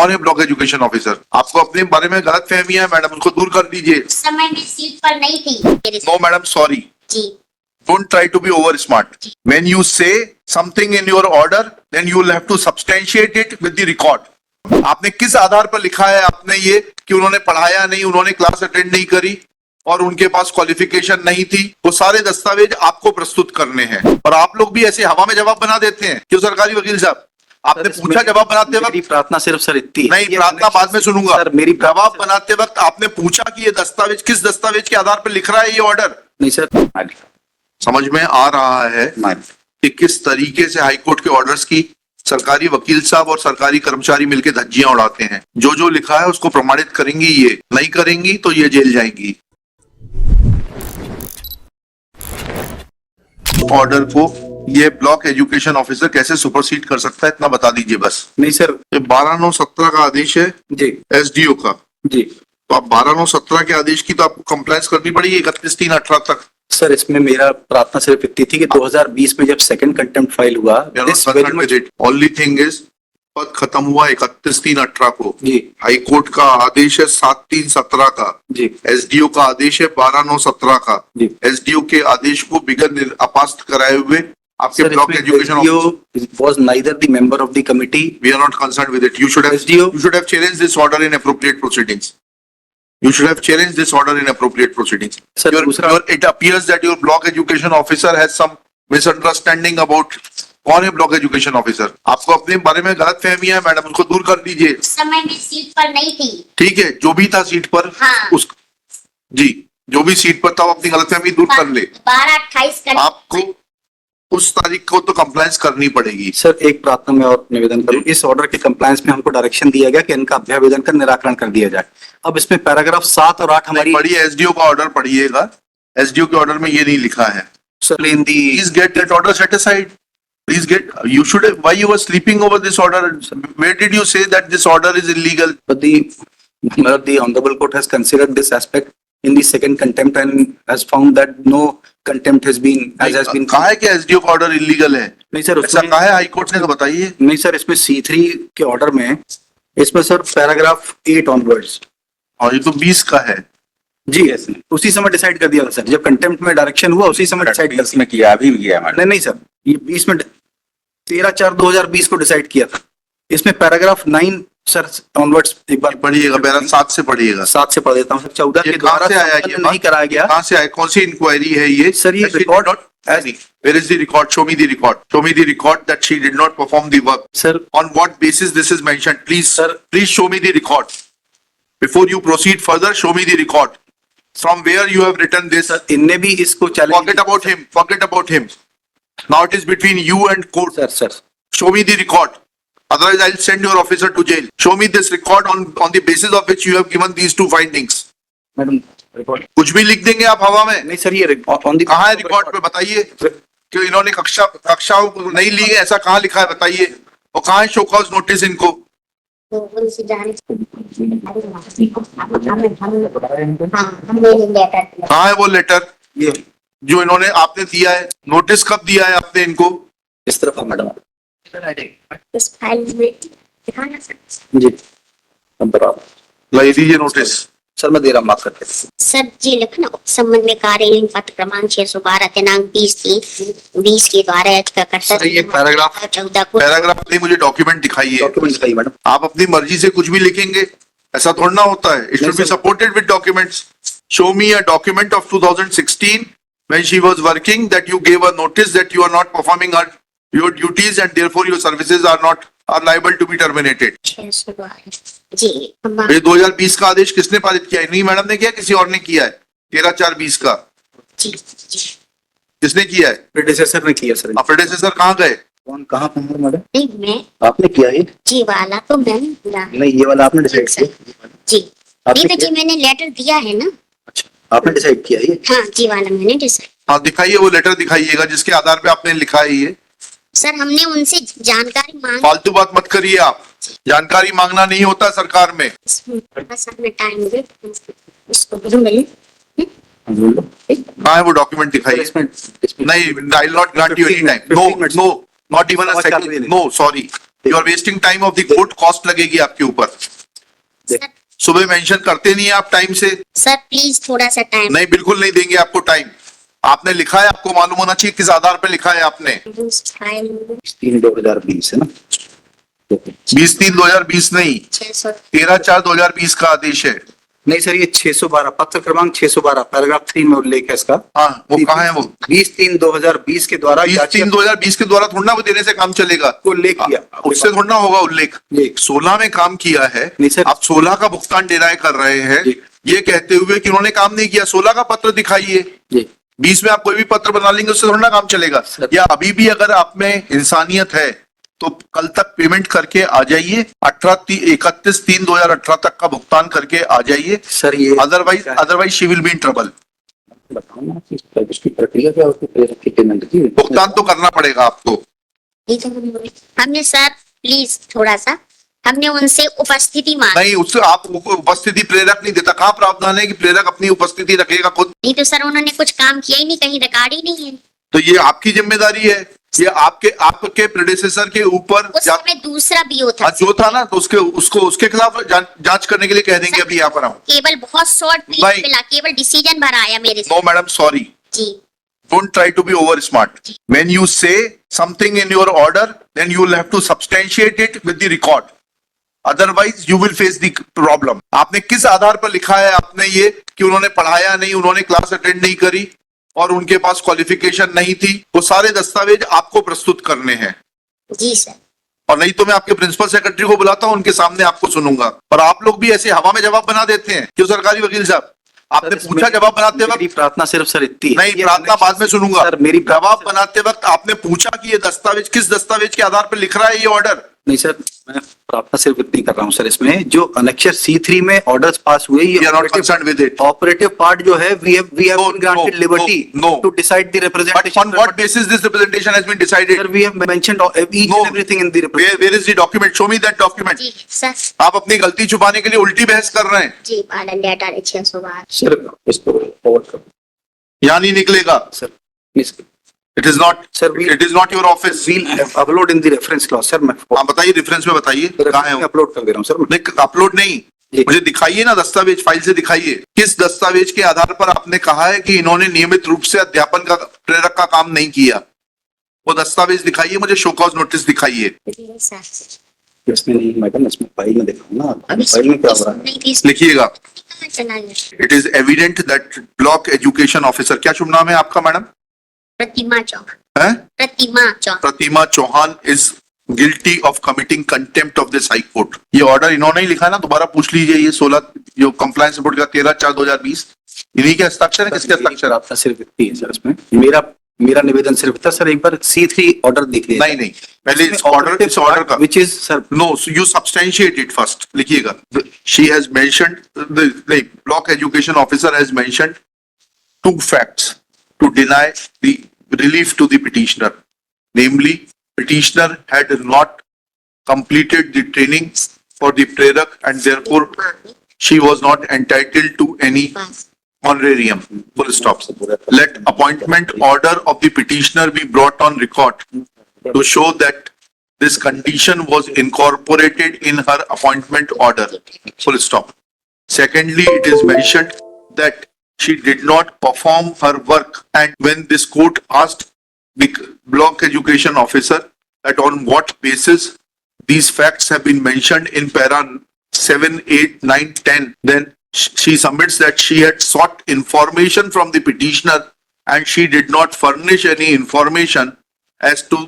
कौन है block education officer? आपको अपने बारे में गलत फहमी है मैडम, उनको दूर कर दीजिए। उस समय मैं सीट पर नहीं थी। नो मैडम, सॉरी, जी don't try to be over smart. When you say something in your order, then you will have to substantiate it with the record. आपने किस आधार पर लिखा है आपने ये कि उन्होंने पढ़ाया नहीं, उन्होंने क्लास अटेंड नहीं करी और उनके पास क्वालिफिकेशन नहीं थी? वो सारे दस्तावेज आपको प्रस्तुत करने हैं और आप लोग भी ऐसे हवा में जवाब बना देते हैं। क्यों सरकारी वकील साहब? आपने पूछा जवाब बनाते वक्त? मेरी प्रार्थना सिर्फ सर इतनी नहीं, प्रार्थना बाद में सुनूंगा। सर मेरी जवाब बनाते वक्त आपने पूछा कि ये दस्तावेज किस दस्तावेज के आधार पर लिख रहा है ये ऑर्डर? नहीं सर, समझ में आ रहा है कि किस तरीके से हाईकोर्ट के ऑर्डर्स की सरकारी वकील साहब और सरकारी कर्मचारी मिलकर धज्जियां उड़ाते हैं। जो जो लिखा है उसको प्रमाणित करेंगी, ये नहीं करेंगी तो ये जेल जाएंगी। ऑर्डर को ये ब्लॉक एजुकेशन ऑफिसर कैसे सुपरसीड कर सकता है, इतना बता दीजिए बस। नहीं सर, 12/9/17 का आदेश है जी एसडीओ का, जी, तो आप 12/9/17 के आदेश की तो आपको कंप्लायंस करनी पड़ेगी 31/3/18 तक। सर इसमें मेरा प्रार्थना सिर्फ इतनी थी कि 2020 में जब सेकंड कंटेम्प्ट फाइल हुआ, ओनली थिंग इज पद खत्म हुआ 31/3/18 को। जी हाईकोर्ट का आदेश है 7/3/17 का, जी एसडीओ का आदेश है 12/9/17 का। जी एसडीओ के आदेश को बिगर अपास्त कराए हुए आपके block education was neither the member of the committee. we are not concerned with it. You should have challenged this order in appropriate proceedings. You should have challenged this order in appropriate proceedings. Sir, it appears that your block education officer has some misunderstanding about कौन है block education officer? आपको अपने बारे में गलत फहमी है madam, उसको दूर कर दीजिए। उस समय मैं सीट पर नहीं थी। ठीक है, जो भी था सीट पर, हाँ। उस जी जो भी सीट पर था वो अपनी गलत फहमी दूर कर ले। 12/28 का आपको उस तारीख को तो कंप्लायंस करनी पड़ेगी। सर एक प्रार्थना में और निवेदन करूं, इस ऑर्डर के कंप्लायंस में हमको डायरेक्शन दिया गया कि इनका अभ्यावेदन का निराकरण कर दिया जाए। अब इसमें पैराग्राफ 7 और 8 हमारी पढ़िए, एसडीओ का ऑर्डर पढ़िएगा। एसडीओ के ऑर्डर में ये नहीं लिखा है। Sir in the Please get that order set aside. Please get. You should have. Why you were sleeping over this order? Where did you say that this order is illegal? but the honorable court has considered this aspect in the second contempt and has found that no contempt has been कहा है कि SDO का order illegal है? नहीं sir, ऐसा कहा है high court ने, तो बताइए। नहीं सर, इसमें C3 के ऑर्डर में इसमें सर पैराग्राफ 8 ऑनवर्ड्स, और ये तो 20 का है जी है सर, उसी समय डिसाइड कर दिया था सर, जब कंटेम्प्ट में डायरेक्शन हुआ उसी समय डिसाइड कर इसमें किया, अभी भी किया मैडम। नहीं सर, ये 20 में 13/4/2020 को डिसाइड किया था। इसमें पैराग्राफ 9 सर ऑनवर्ड्स एक बार पढ़िएगा, पैरा 7 से पढ़िएगा। 7 से पढ़ देता हूँ सर। 14 ये के कहाँ द्वारा से आया? ये नहीं कराया गया। कहाँ से आया? कौन सी इंक्वायरी है ये? सर ये record, where is the record? Show me the record. Show me the record that she did not perform the work. Sir On what basis this is mentioned? Please, Sir. please show me the record. Before you proceed further, show me the record. From where you have written this? इनने भी इसको challenge, Forget about him. Forget about him. Now it is between you and court. Sir Show me the record. Otherwise, I'll send your officer to jail. Show me this record on the basis of which you have given these two findings. Madam record कुछ भी लिख देंगे आप हवा में। नहीं sir, ये on the कहाँ है रिकॉर्ड पे? बताइए कि इन्होंने कक्षाओं को नहीं ली है, ऐसा कहाँ लिखा है? बताइए। और कहाँ है शो कॉज नोटिस इनको? कहाँ है वो लेटर ये जो इन्होंने आपने दिया है? नोटिस कब दिया है आपने इनको? इस तरफ मैडम इस फाइल में दिखाना सर। जी, अब बराबर लाई दीजिए नोटिस। सर मैं दे रहा हूँ, माफ करके। सर जी लिखना संबंध में कार्य पत्र क्रमांक 612 दिनांक 20 के द्वारा सर ये पैराग्राफ 14 को नहीं, मुझे डॉक्यूमेंट दिखाइए। डॉक्यूमेंट दिखाइए मैडम। आप अपनी मर्जी से कुछ भी लिखेंगे, ऐसा थोड़ा ना होता है। It should be supported with documents. Show me a document of 2016 when she was working that you gave a notice that you are not performing your duties and therefore your services are liable to be terminated. 612 जी। ये 2020 का आदेश किसने पारित किया है? नहीं madam ने किया, किसी और ने किया है? 13/4/20 का जी किसने किया है? प्रेडेसेसर ने किया सर। प्रेडेसेसर कहाँ गए? कौन कहाँ पे है मैडम? नहीं मैं आपने किया ये? जी वाला तो मैंने किया नहीं, ये वाला आपने डिसाइड किया? जी। आपने नहीं तो जी किया? मैंने लेटर दिया है ना। अच्छा, आपने डिसाइड किया ये? हाँ जी वाला मैंने डिसाइड। हाँ दिखाइए, वो लेटर दिखाइएगा जिसके आधार पे आपने लिखा है ये। सर हमने उनसे जानकारी मांगी। फालतू बात मत करिए आप, जानकारी मांगना नहीं होता सरकार में। बस हमें टाइम दे इसको भी मिले। कहाँ है वो डॉक्यूमेंट? दिखाइए। नहीं, I will not grant you any time. No no, not even a second. No sorry, you are wasting time of the court, cost लगेगी आपके ऊपर। सर सुबह मेंशन करते नहीं है आप टाइम से। सर प्लीज थोड़ा सा टाइम। नहीं, बिल्कुल नहीं देंगे आपको टाइम। आपने लिखा है, आपको मालूम होना चाहिए किस आधार पर लिखा है आपने। 3/2020 है ना? 20/3/2020 नहीं, 600 13/4/2020 का आदेश है। नहीं सर, ये 612 पत्र क्रमांक 612 पैराग्राफ 3 में उल्लेख है इसका। हाँ, वो कहाँ है वो? 20/3/2020 के द्वारा 20/3/2020 के द्वारा थोड़ा ना वो देने से काम चलेगा। को उल्लेख किया। उससे थोड़ा ना होगा उल्लेख। जी। 16 में काम किया है, नहीं सर। आप 16 का भुगतान डिनाय कर रहे हैं जी। ये कहते हुए कि उन्होंने काम नहीं किया। 16 का पत्र दिखाइए। जी 20 में आप कोई भी पत्र बना लेंगे, उससे थोड़ा ना काम चलेगा। सर। या अभी भी अगर आप में इंसानियत है तो कल तक पेमेंट करके आ जाइए, 31/3/2018 तक का भुगतान करके आ जाइए। सर, ये otherwise she will be in trouble. बताओ ना कि इसकी प्रक्रिया क्या होती है की पेमेंट की? भुगतान तो करना पड़ेगा आपको। ये तो हमने सर प्लीज थोड़ा सा हमने उनसे उपस्थिति मांगी। नहीं, उससे आप उपस्थिति प्रेरक नहीं देता। कहाँ प्रावधान है कि प्रेरक अपनी उपस्थिति रखेगा खुद? नहीं तो सर उन्होंने कुछ काम किया ही नहीं, कहीं रिकॉर्ड ही नहीं है। तो ये आपकी जिम्मेदारी है, ये आपके प्रेडेसेसर के ऊपर उस समय दूसरा बीओ था। जो था ना, तो उसके खिलाफ जांच करने के लिए कह देंगे। अभी यहाँ पर हूँ। केवल बहुत शॉर्ट पीरियड भाई। मिला, केवल डिसीजन भरा आया मेरे से। नो मैडम, सॉरी, जी don't try to be over smart. When you say something in your order, then you will have to substantiate it with the record. Otherwise, you will face the problem. आपने किस आधार पर लिखा है आपने ये कि उन्होंने पढ़ाया नहीं, उन्होंने क्लास अटेंड नहीं करी और उनके पास क्वालिफिकेशन नहीं थी? वो सारे दस्तावेज आपको प्रस्तुत करने हैं। जी सर। और नहीं तो मैं आपके प्रिंसिपल सेक्रेटरी को बुलाता हूं, उनके सामने आपको सुनूंगा। पर आप लोग भी ऐसे हवा में जवाब बना देते हैं। क्यों सरकारी वकील साहब? आपने पूछा जवाब बनाते वक्त? मेरी प्रार्थना सिर्फ सर इतनी है। नहीं, प्रार्थना बाद में सुनूंगा। सर, मेरी जवाब बनाते वक्त आपने पूछा कि ये दस्तावेज किस दस्तावेज के आधार पर लिख रहा है ये ऑर्डर? नहीं सर, मैं प्रार्थना सिर्फ इतनी कर रहा हूँ सर। इसमें जो अनेक्षर C3 में ऑर्डर्स पास हुए, We are not concerned with it. Operative part जो है we have No, been granted no, liberty no. to decide the But representation. on what basis this representation has been decided? Sir, we have mentioned each No. and everything in the representation. Where is the document? Show me that document. जी sir. आप अपनी गलती छुपाने के लिए उल्टी बहस कर रहे हैं। जी पालन लेटर है 612। सर, इसको forward करो। यहाँ नहीं निकलेगा। Sir, please. It is not. Sir, It is not your office. We'll upload in the reference clause. Sir, मैं हाँ बताइए, रेफरेंस में बताइए कहाँ है वो? अपलोड कर दे रहा हूँ सर। नहीं, अपलोड नहीं, जी। मुझे दिखाइए ना, दस्तावेज फाइल से दिखाइए। किस दस्तावेज के आधार पर आपने कहा है कि इन्होंने नियमित रूप से अध्यापन का प्रेरक का काम नहीं किया? वो दस्तावेज दिखाइए मुझे, शो कॉज नोटिस दिखाइए। जी सर। इसमें नहीं मैडम, इसमें फाइल में दिखाऊँ ना, फाइल में क्या हो रहा है? नहीं थी लिखिएगा। कहाँ चला गया? It is evident that block education officer, क्या शुभ नाम है आपका मैडम? प्रतिमा चौहान। है Pratima Chauhan. Pratima Chauhan is guilty of committing contempt of this high court. ये ऑर्डर इन्होंने ही लिखा है ना, दोबारा पूछ लीजिए। ये 16 जो कंप्लायंस रिपोर्ट का 13/4/2020 इन्हीं के हस्ताक्षर है? किसके हस्ताक्षर? आपका सिर्फ इतनी है सर। इसमें मेरा निवेदन सिर्फ था सर, एक बार C3 ऑर्डर देख लीजिए। नहीं, पहले इस ऑर्डर का which is sir, no, you substantiate it first. लिखिएगा, शी हैज मेंशन्ड, नहीं, block education officer has mentioned 2 facts to deny the relief to the petitioner. Namely, petitioner had not completed the training for the prerak and therefore she was not entitled to any honorarium. Full stop. Let appointment order of the petitioner be brought on record to show that this condition was incorporated in her appointment order. Full stop. Secondly, it is mentioned that she did not perform her work, and when this court asked the block education officer that on what basis these facts have been mentioned in para 7, 8, 9, 10, then she submits that she had sought information from the petitioner and she did not furnish any information as to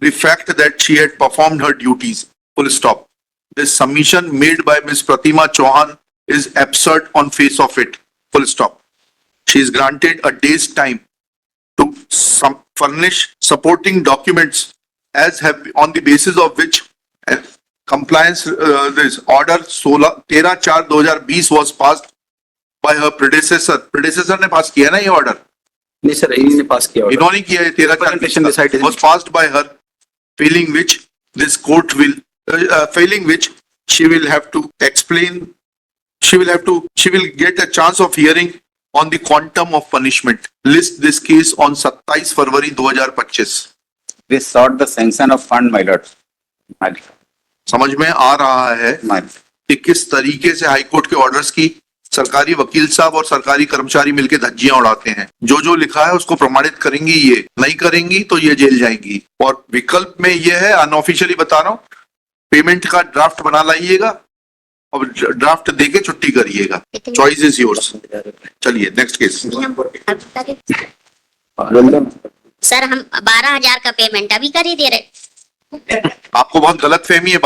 the fact that she had performed her duties. Full stop. This submission made by Ms. Pratima Chauhan is absurd on face of it. Full stop. She is granted a day's time to furnish supporting documents as have on the basis of which compliance this order 13/4/2020 was passed by her predecessor. Predecessor ने पास किया ना ये order? नहीं sir, इन्होंने पास किया order. इन्होंने किया है। 13/4 was passed by her, failing which this court will failing which she will have to explain. She will get a chance of hearing on the quantum of punishment. List this case on 27 February 2025. They sought the sanction of fund, my lord. मालिक समझ में आ रहा है मालिक कि किस तरीके से हाईकोर्ट के ऑर्डर्स की सरकारी वकील साहब और सरकारी कर्मचारी मिलकर धज्जियां उड़ाते हैं। जो जो लिखा है उसको प्रमाणित करेंगी, ये नहीं करेंगी तो ये जेल जाएंगी। और विकल्प में ये है, अनऑफिशियली बता रहा हूं, पेमेंट का ड्राफ्ट बना लाइएगा और ड्राफ्ट देके छुट्टी करिएगा। लेकिन चॉइस इज योर्स। चलिए नेक्स्ट केस। हम सर हम 12,000 का पेमेंट अभी कर ही दे रहे। आपको बहुत गलत फहमी है।